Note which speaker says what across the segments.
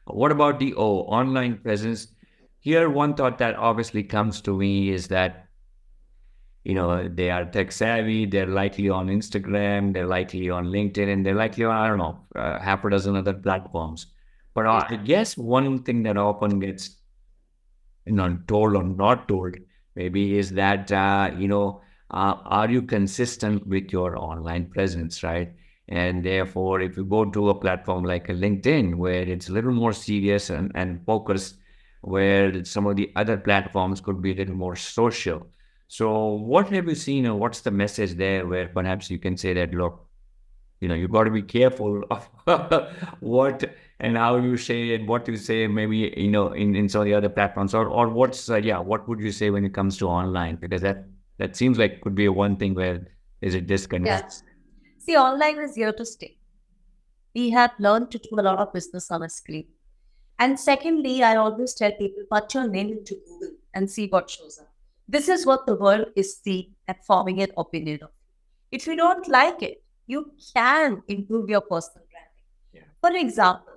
Speaker 1: What about the online presence? Here, one thought that obviously comes to me is that they are tech savvy. They're likely on Instagram. They're likely on LinkedIn, and they're likely on, I don't know, half a dozen other platforms. But I guess one thing that often gets told or not told maybe is that are you consistent with your online presence, right? And therefore, if you go to a platform like a LinkedIn, where it's a little more serious and focused, where some of the other platforms could be a little more social. So what have you seen, or what's the message there where perhaps you can say that, look, you've got to be careful of what and how you say and what you say, maybe, in some of the other platforms, or what would you say when it comes to online? Because that seems like could be one thing where there's a disconnect.
Speaker 2: Yeah. See, online is here to stay. We have learned to do a lot of business on a screen. And secondly, I always tell people, put your name into Google and see what shows up. This is what the world is seeing and forming an opinion of. If you don't like it, you can improve your personal branding.
Speaker 1: Yeah.
Speaker 2: For example,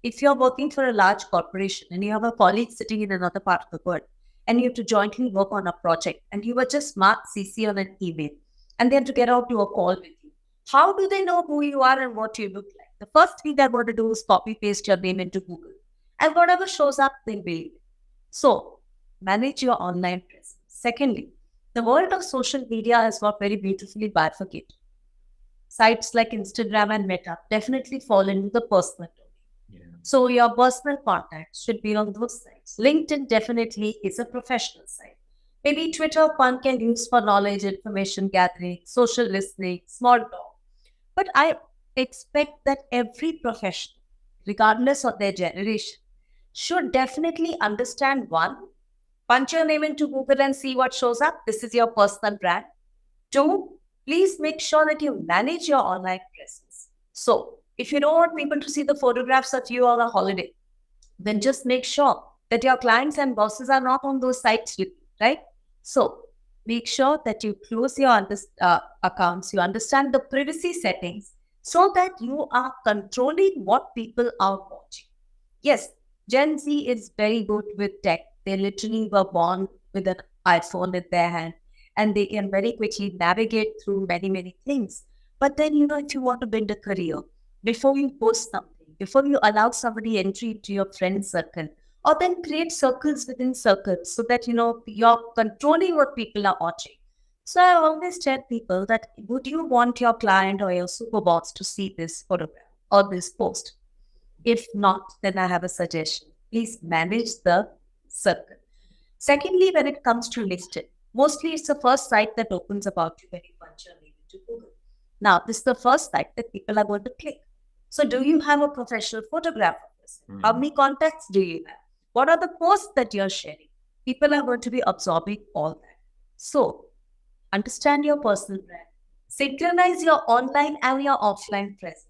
Speaker 2: if you're working for a large corporation and you have a colleague sitting in another part of the world and you have to jointly work on a project and you were just marked CC on an email and then to get out to a call with you, how do they know who you are and what you look like? The first thing they're going to do is copy paste your name into Google, and whatever shows up, they'll believe it. So, manage your online presence. Secondly, the world of social media has got very beautifully bifurcated. Sites like Instagram and Meta definitely fall into the personal domain.
Speaker 1: Yeah.
Speaker 2: So, your personal contacts should be on those sites. LinkedIn definitely is a professional site. Maybe Twitter one can use for knowledge, information gathering, social listening, small talk. But I expect that every professional, regardless of their generation, should definitely understand one, punch your name into Google and see what shows up. This is your personal brand. Two, please make sure that you manage your online presence. So, if you don't want people to see the photographs of you on a holiday, then just make sure that your clients and bosses are not on those sites with you, right? So, make sure that you close your accounts, you understand the privacy settings so that you are controlling what people are watching. Yes, Gen Z is very good with tech. They literally were born with an iPhone in their hand and they can very quickly navigate through many, many things. But then, if you want to build a career, before you post something, before you allow somebody entry into your friend circle, or then create circles within circles so that, you're controlling what people are watching. So I always tell people that would you want your client or your super boss to see this photograph or this post? If not, then I have a suggestion. Please manage the circle. Secondly, when it comes to LinkedIn, mostly it's the first site that opens about you when you punch your name into Google. Now, this is the first site that people are going to click. So, do you have a professional photograph of this? How many contacts do you have? What are the posts that you're sharing? People are going to be absorbing all that. So, understand your personal brand, synchronize your online and your offline presence.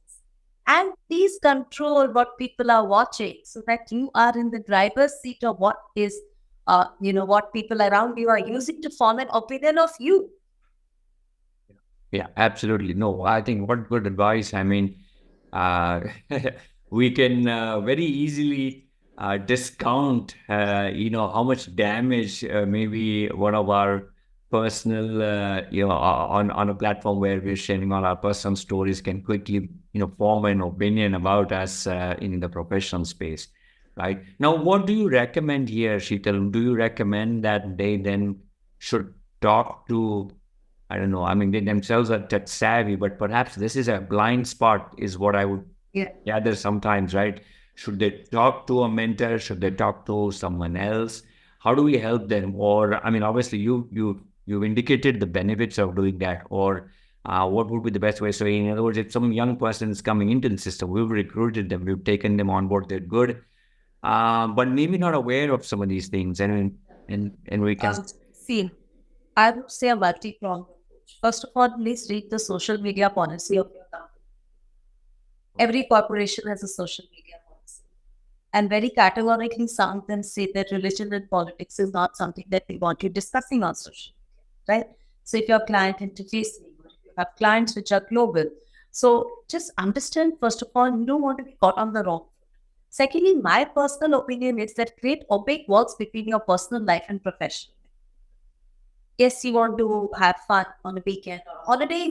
Speaker 2: And please control what people are watching so that you are in the driver's seat of what is, what people around you are using to form an opinion of you.
Speaker 1: Yeah, absolutely. No, I think what good advice. I mean, uh, we can very easily discount, how much damage maybe one of our personal, on a platform where we're sharing all our personal stories can quickly, form an opinion about us in the professional space, right? Now, what do you recommend here, Sheetal? Do you recommend that they then should talk to, I don't know, I mean, they themselves are tech savvy, but perhaps this is a blind spot, is what I would gather sometimes, right? Should they talk to a mentor? Should they talk to someone else? How do we help them? Or, I mean, obviously, you've indicated the benefits of doing that, or what would be the best way? So, in other words, if some young person is coming into the system, we've recruited them, we've taken them on board, they're good, but maybe not aware of some of these things, and we can.
Speaker 2: See, I would say a multi-pronged approach. First of all, please read the social media policy of your company. Every corporation has a social media policy. And very categorically, some of them say that religion and politics is not something that they want you discussing on social media, right? So if your client interfacing, or if you have clients which are global, so just understand, first of all, you don't want to be caught on the wrong foot. Secondly, my personal opinion is that create opaque walls between your personal life and professional. Yes, you want to have fun on a weekend or holiday.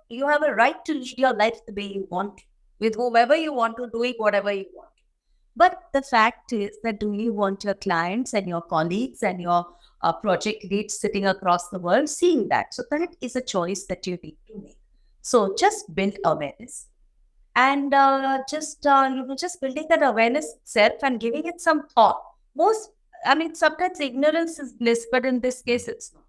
Speaker 2: You have a right to lead your life the way you want to, with whomever you want to, doing whatever you want. But the fact is that do you want your clients and your colleagues and your project leads sitting across the world seeing that? So that is a choice that you need to make. So just build awareness and just building that awareness itself and giving it some thought. Sometimes ignorance is bliss, but in this case, it's not.